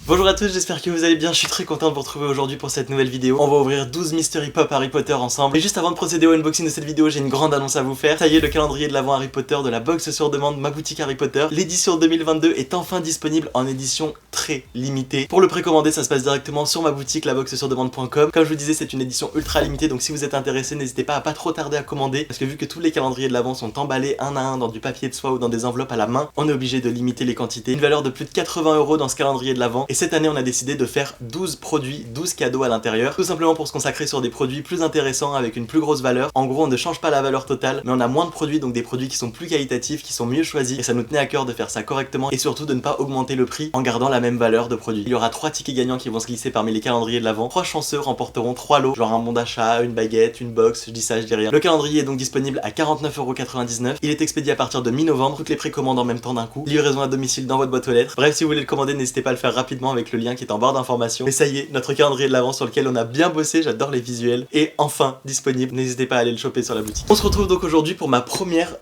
Bonjour à tous, j'espère que vous allez bien, je suis très content de vous retrouver aujourd'hui pour cette nouvelle vidéo. On va ouvrir 12 Mystery Pop Harry Potter ensemble. Et juste avant de procéder au unboxing de cette vidéo, j'ai une grande annonce à vous faire. Ça y est, le calendrier de l'avant Harry Potter de la box sur demande Ma Boutique Harry Potter. L'édition 2022 est enfin disponible en édition très limitée. Pour le précommander, ça se passe directement sur ma boutique, laboxsurdemande.com. Comme je vous disais, c'est une édition ultra limitée, donc si vous êtes intéressé, n'hésitez pas à pas trop tarder à commander. Parce que vu que tous les calendriers de l'avant sont emballés un à un dans du papier de soie ou dans des enveloppes à la main, on est obligé de limiter les quantités. Une valeur de plus de 80 € dans ce calendrier de l'avant. Et cette année, on a décidé de faire 12 produits, 12 cadeaux à l'intérieur, tout simplement pour se consacrer sur des produits plus intéressants avec une plus grosse valeur. En gros, on ne change pas la valeur totale, mais on a moins de produits, donc des produits qui sont plus qualitatifs, qui sont mieux choisis, et ça nous tenait à cœur de faire ça correctement et surtout de ne pas augmenter le prix en gardant la même valeur de produit. Il y aura 3 tickets gagnants qui vont se glisser parmi les calendriers de l'avant. 3 chanceux remporteront 3 lots, genre un bon d'achat, une baguette, une box, je dis ça, je dis rien. Le calendrier est donc disponible à 49,99 €. Il est expédié à partir de mi-novembre, toutes les précommandes en même temps d'un coup. Livraison à domicile dans votre boîte aux lettres. Bref, si vous voulez le commander, n'hésitez pas à le faire rapidement avec le lien qui est en barre d'informations. Mais ça y est, notre calendrier de l'avant sur lequel on a bien bossé, j'adore les visuels, est enfin disponible. N'hésitez pas à aller le choper sur la boutique. On se retrouve donc aujourd'hui pour ma première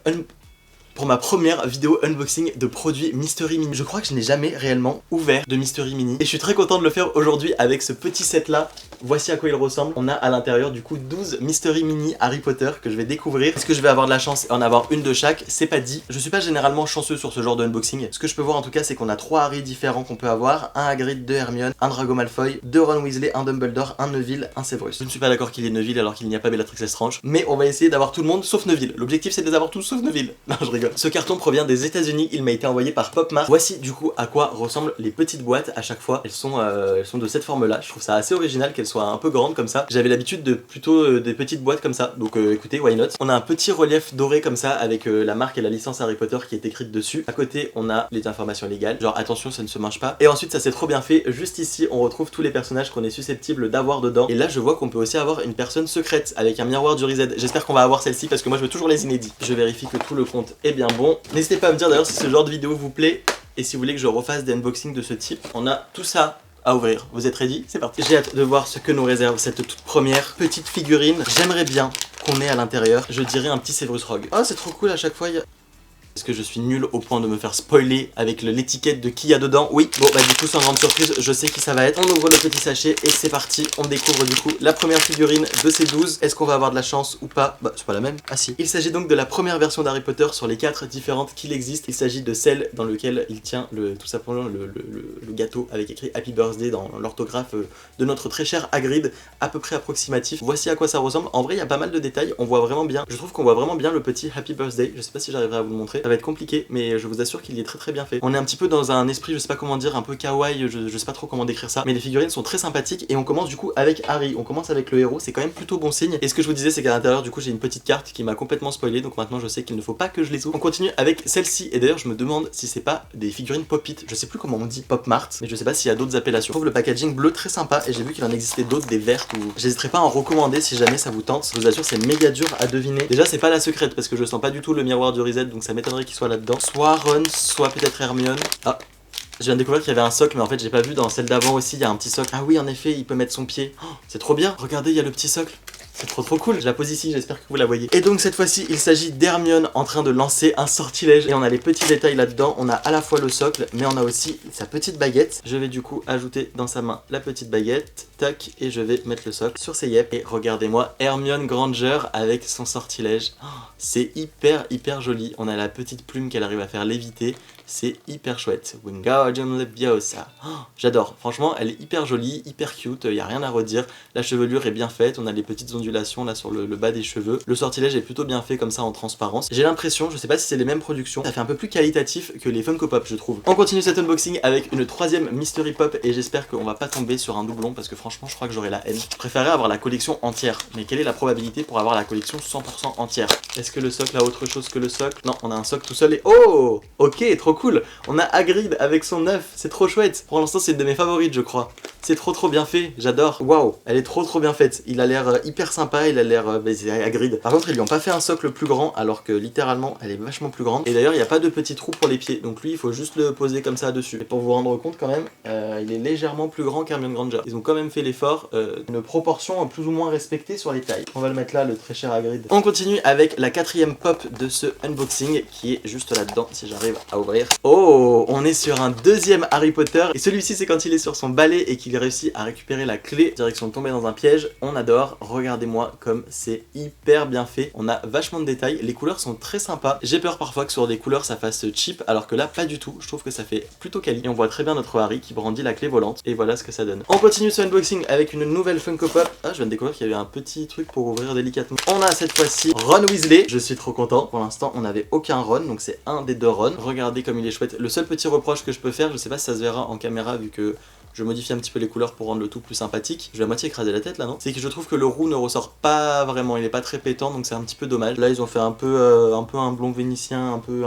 vidéo unboxing de produits Mystery Mini. Je crois que je n'ai jamais réellement ouvert de Mystery Mini et je suis très content de le faire aujourd'hui avec ce petit set là. Voici à quoi il ressemble. On a à l'intérieur du coup 12 Mystery Mini Harry Potter que je vais découvrir. Est-ce que je vais avoir de la chance et en avoir une de chaque? C'est pas dit. Je suis pas généralement chanceux sur ce genre de unboxing. Ce que je peux voir en tout cas, c'est qu'on a 3 Harry différents qu'on peut avoir. Un Hagrid, 2 Hermione, un Drago Malfoy, 2 Ron Weasley, un Dumbledore, un Neville, un Severus. Je ne suis pas d'accord qu'il y ait Neville alors qu'il n'y a pas Bellatrix Lestrange, mais on va essayer d'avoir tout le monde sauf Neville. L'objectif c'est de les avoir tous sauf Neville. Non, je rigole. Ce carton provient des États-Unis, il m'a été envoyé par Popmart. Voici du coup à quoi ressemblent les petites boîtes à chaque fois. Elles sont de cette forme là. Je trouve ça assez original qu'elles soient un peu grandes comme ça. J'avais l'habitude de plutôt des petites boîtes comme ça, donc écoutez, why not. On a un petit relief doré comme ça avec la marque et la licence Harry Potter qui est écrite dessus. À côté on a les informations légales, genre attention ça ne se mange pas. Et ensuite ça c'est trop bien fait, juste ici on retrouve tous les personnages qu'on est susceptible d'avoir dedans. Et là je vois qu'on peut aussi avoir une personne secrète avec un miroir du reset. J'espère qu'on va avoir celle-ci parce que moi je veux toujours les inédits. Je vérifie que tout le compte est bien bon. N'hésitez pas à me dire d'ailleurs si ce genre de vidéo vous plaît et si vous voulez que je refasse des unboxings de ce type. On a tout ça à ouvrir. Vous êtes ready? C'est parti. J'ai hâte de voir ce que nous réserve cette toute première petite figurine. J'aimerais bien qu'on ait à l'intérieur, je dirais un petit Severus Rogue. Oh c'est trop cool, à chaque fois il y a... Est-ce que je suis nul au point de me faire spoiler avec l'étiquette de qui y a dedans? Oui, bon bah du coup sans grande surprise, je sais qui ça va être. On ouvre le petit sachet et c'est parti. On découvre du coup la première figurine de ces 12. Est-ce qu'on va avoir de la chance ou pas? Bah c'est pas la même. Ah si. Il s'agit donc de la première version d'Harry Potter sur les 4 différentes qu'il existe. Il s'agit de celle dans laquelle il tient tout simplement le gâteau avec écrit Happy Birthday dans l'orthographe de notre très cher Hagrid, à peu près approximatif. Voici à quoi ça ressemble. En vrai il y a pas mal de détails, on voit vraiment bien. Je trouve qu'on voit vraiment bien le petit Happy Birthday. Je sais pas si j'arriverai à vous le montrer. Ça va être compliqué, mais je vous assure qu'il est très bien fait. On est un petit peu dans un esprit, je sais pas comment dire, un peu kawaii, je sais pas trop comment décrire ça, mais les figurines sont très sympathiques et on commence du coup avec Harry, on commence avec le héros, c'est quand même plutôt bon signe. Et ce que je vous disais, c'est qu'à l'intérieur du coup j'ai une petite carte qui m'a complètement spoilé, donc maintenant je sais qu'il ne faut pas que je les ouvre. On continue avec celle-ci, et d'ailleurs je me demande si c'est pas des figurines Pop-It, je sais plus comment on dit Popmart, mais je sais pas s'il y a d'autres appellations. Je trouve le packaging bleu très sympa et j'ai vu qu'il en existait d'autres, des vertes, ou j'hésiterai pas à en recommander si jamais ça vous tente. Je vous assure c'est méga dur à deviner. Déjà c'est pas la secrète parce que je sens pas du tout le miroir du reset, donc ça m'étonnerait qu'il soit là-dedans. Soit Ron, soit peut-être Hermione. Ah, je viens de découvrir qu'il y avait un socle, mais en fait j'ai pas vu dans celle d'avant aussi, il y a un petit socle. Ah oui en effet, il peut mettre son pied. Oh, c'est trop bien, regardez, il y a le petit socle. C'est trop cool, je la pose ici, j'espère que vous la voyez. Et donc cette fois-ci, il s'agit d'Hermione en train de lancer un sortilège. Et on a les petits détails là-dedans, on a à la fois le socle, mais on a aussi sa petite baguette. Je vais du coup ajouter dans sa main la petite baguette, tac, et je vais mettre le socle sur ses yeux. Et regardez-moi, Hermione Granger avec son sortilège. Oh, c'est hyper joli, on a la petite plume qu'elle arrive à faire léviter. C'est hyper chouette. Wingardium Leviosa. Oh, j'adore. Franchement, elle est hyper jolie, hyper cute. Y a rien à redire. La chevelure est bien faite. On a les petites ondulations là sur le bas des cheveux. Le sortilège est plutôt bien fait comme ça en transparence. J'ai l'impression, je sais pas si c'est les mêmes productions, ça fait un peu plus qualitatif que les Funko Pop, je trouve. On continue cet unboxing avec une troisième Mystery Pop et j'espère qu'on va pas tomber sur un doublon parce que franchement, je crois que j'aurai la haine. Je préférerais avoir la collection entière. Mais quelle est la probabilité pour avoir la collection 100% entière? Est-ce que le socle a autre chose que le socle? Non, on a un socle tout seul et... Oh, ok, trop cool. On a Hagrid avec son œuf, c'est trop chouette. Pour l'instant c'est une de mes favorites je crois. C'est trop bien fait, j'adore. Waouh, elle est trop bien faite. Il a l'air hyper sympa, il a l'air c'est Hagrid. Par contre, ils lui ont pas fait un socle plus grand alors que littéralement elle est vachement plus grande. Et d'ailleurs, il n'y a pas de petit trou pour les pieds. Donc lui, il faut juste le poser comme ça dessus. Et pour vous rendre compte quand même, il est légèrement plus grand qu'Hermione Granger. Ils ont quand même fait l'effort, une proportion plus ou moins respectée sur les tailles. On va le mettre là, le très cher Hagrid. On continue avec la 4ème pop de ce unboxing qui est juste là-dedans si j'arrive à ouvrir. Oh, on est sur un deuxième Harry Potter et celui-ci c'est quand il est sur son balai et qu'il réussit à récupérer la clé direction de tomber dans un piège. On adore, regardez-moi comme c'est hyper bien fait. On a vachement de détails, les couleurs sont très sympas. J'ai peur parfois que sur des couleurs ça fasse cheap alors que là pas du tout. Je trouve que ça fait plutôt quali et on voit très bien notre Harry qui brandit la clé volante et voilà ce que ça donne. On continue ce unboxing avec une nouvelle Funko Pop. Ah, je viens de découvrir qu'il y avait un petit truc pour ouvrir délicatement. On a cette fois-ci Ron Weasley. Je suis trop content. Pour l'instant on n'avait aucun Ron, donc c'est un des deux Ron. Regardez comme il est chouette. Le seul petit reproche que je peux faire, je sais pas si ça se verra en caméra vu que je modifie un petit peu les couleurs pour rendre le tout plus sympathique. Je vais à moitié écraser la tête là, non? C'est que je trouve que le roux ne ressort pas vraiment, il est pas très pétant, donc c'est un petit peu dommage. Là ils ont fait un peu un blond vénitien, un peu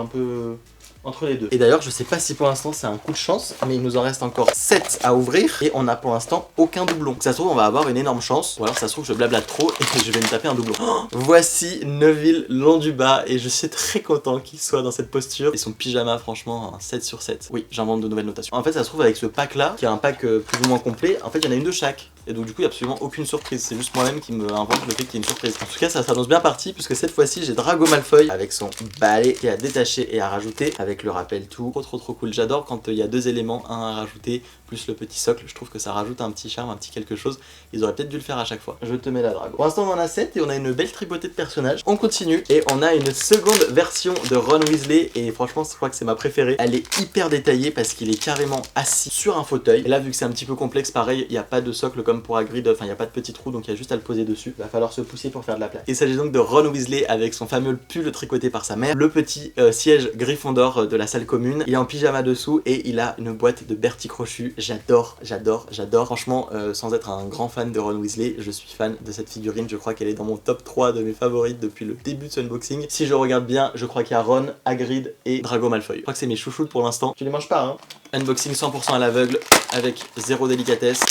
entre les deux. Et d'ailleurs, je sais pas si pour l'instant c'est un coup de chance, mais il nous en reste encore 7 à ouvrir et on a pour l'instant aucun doublon. Ça se trouve, on va avoir une énorme chance, ou alors ça se trouve, je blablate trop et je vais me taper un doublon. Oh, voici Neville Londubat et je suis très content qu'il soit dans cette posture. Et son pyjama, franchement, un 7 sur 7. Oui, j'invente de nouvelles notations. En fait, ça se trouve, avec ce pack là, qui est un pack plus ou moins complet, en fait, il y en a une de chaque. Et donc du coup il n'y a absolument aucune surprise, c'est juste moi-même qui me invente le fait qu'il y ait une surprise. En tout cas ça s'annonce bien parti puisque cette fois-ci j'ai Drago Malfoy avec son balai qui est à détacher et à rajouter avec le rappel tout. Trop cool, j'adore quand il y a deux éléments, un à rajouter plus le petit socle, je trouve que ça rajoute un petit charme, un petit quelque chose. Ils auraient peut-être dû le faire à chaque fois. Je te mets la Drago. Pour l'instant on en a 7 et on a une belle tripotée de personnages. On continue et on a une seconde version de Ron Weasley et franchement je crois que c'est ma préférée. Elle est hyper détaillée parce qu'il est carrément assis sur un fauteuil. Et là vu que c'est un petit peu complexe, pareil, il n'y a pas de socle comme pour Hagrid, enfin il n'y a pas de petit trou donc il y a juste à le poser dessus. Il va falloir se pousser pour faire de la place. Il s'agit donc de Ron Weasley avec son fameux pull tricoté par sa mère, le petit siège Gryffondor de la salle commune. Il est en pyjama dessous et il a une boîte de Bertie Crochu. J'adore. Franchement, sans être un grand fan de Ron Weasley, je suis fan de cette figurine. Je crois qu'elle est dans mon top 3 de mes favorites depuis le début de ce unboxing. Si je regarde bien, je crois qu'il y a Ron, Hagrid et Drago Malfoy. Je crois que c'est mes chouchoutes pour l'instant. Tu les manges pas, hein? Unboxing 100% à l'aveugle avec zéro délicatesse.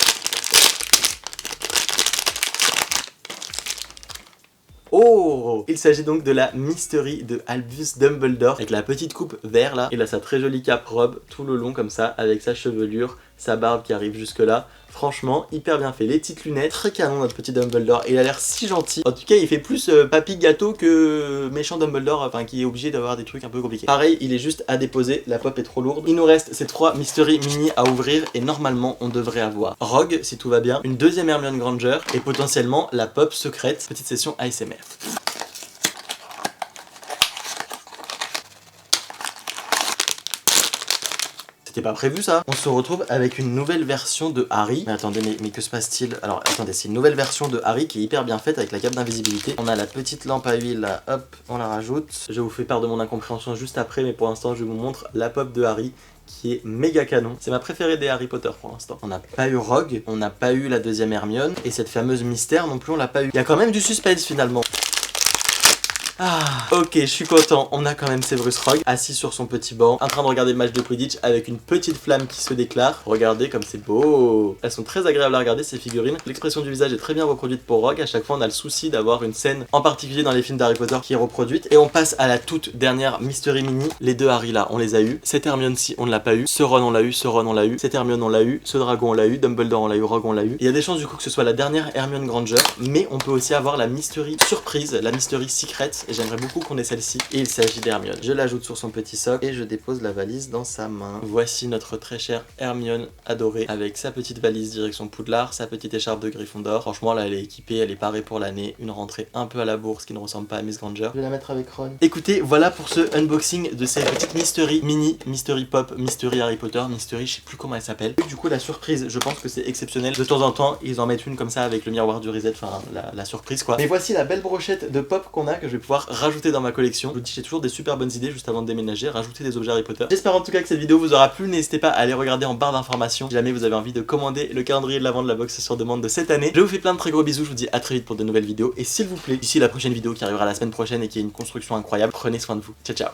Oh, il s'agit donc de la Mystery de Albus Dumbledore avec la petite coupe vert là. Il a sa très jolie cape robe tout le long comme ça avec sa chevelure, sa barbe qui arrive jusque là. Franchement, hyper bien fait. Les petites lunettes, très canon notre petit Dumbledore. Il a l'air si gentil. En tout cas, il fait plus papy gâteau que méchant Dumbledore, enfin qui est obligé d'avoir des trucs un peu compliqués. Pareil, il est juste à déposer, la pop est trop lourde. Il nous reste ces 3 Mystery Mini à ouvrir et normalement, on devrait avoir Rogue, si tout va bien, une deuxième Hermione Granger et potentiellement la pop secrète. Petite session ASMR. C'était pas prévu ça. On se retrouve avec une nouvelle version de Harry. Mais attendez, mais que se passe-t-il? Alors attendez, c'est une nouvelle version de Harry qui est hyper bien faite avec la cape d'invisibilité. On a la petite lampe à huile là, hop, on la rajoute. Je vous fais part de mon incompréhension juste après, mais pour l'instant je vous montre la pop de Harry qui est méga canon. C'est ma préférée des Harry Potter pour l'instant. On n'a pas eu Rogue, on n'a pas eu la deuxième Hermione, et cette fameuse mystère non plus on l'a pas eu. Il y a quand même du suspense finalement. Ah, ok, je suis content. On a quand même Severus Rogue assis sur son petit banc en train de regarder le match de Quidditch avec une petite flamme qui se déclare. Regardez comme c'est beau. Elles sont très agréables à regarder ces figurines. L'expression du visage est très bien reproduite pour Rogue. À chaque fois on a le souci d'avoir une scène en particulier dans les films d'Harry Potter qui est reproduite. Et on passe à la toute dernière Mystery Mini. Les deux Harry là on les a eu. Cette Hermione-ci on ne l'a pas eu. Ce Ron on l'a eu. Ce Ron on l'a eu. Cette Hermione on l'a eu. Ce dragon on l'a eu. Dumbledore on l'a eu. Rogue on l'a eu. Il y a des chances du coup que ce soit la dernière Hermione Granger. Mais on peut aussi avoir la Mystery surprise, la Mystery secret. Et j'aimerais beaucoup qu'on ait celle-ci. Et il s'agit d'Hermione. Je l'ajoute sur son petit socle et je dépose la valise dans sa main. Voici notre très chère Hermione adorée avec sa petite valise direction Poudlard, sa petite écharpe de Gryffondor. Franchement là elle est équipée, elle est parée pour l'année. Une rentrée un peu à la bourse qui ne ressemble pas à Miss Granger. Je vais la mettre avec Ron. Écoutez, voilà pour ce unboxing de ces petites Mystery Mini, Mystery Pop, Mystery Harry Potter, Mystery je sais plus comment elle s'appelle. Du coup la surprise, je pense que c'est exceptionnel. De temps en temps ils en mettent une comme ça avec le miroir du reset, enfin la surprise quoi. Mais voici la belle brochette de pop qu'on a que je vais pouvoir rajouter dans ma collection. Je vous dis j'ai toujours des super bonnes idées juste avant de déménager, rajouter des objets Harry Potter. J'espère en tout cas que cette vidéo vous aura plu, n'hésitez pas à aller regarder en barre d'informations si jamais vous avez envie de commander le calendrier de l'avant de la box sur demande de cette année. Je vous fais plein de très gros bisous, je vous dis à très vite pour de nouvelles vidéos et s'il vous plaît, d'ici la prochaine vidéo qui arrivera la semaine prochaine et qui est une construction incroyable, prenez soin de vous. Ciao ciao.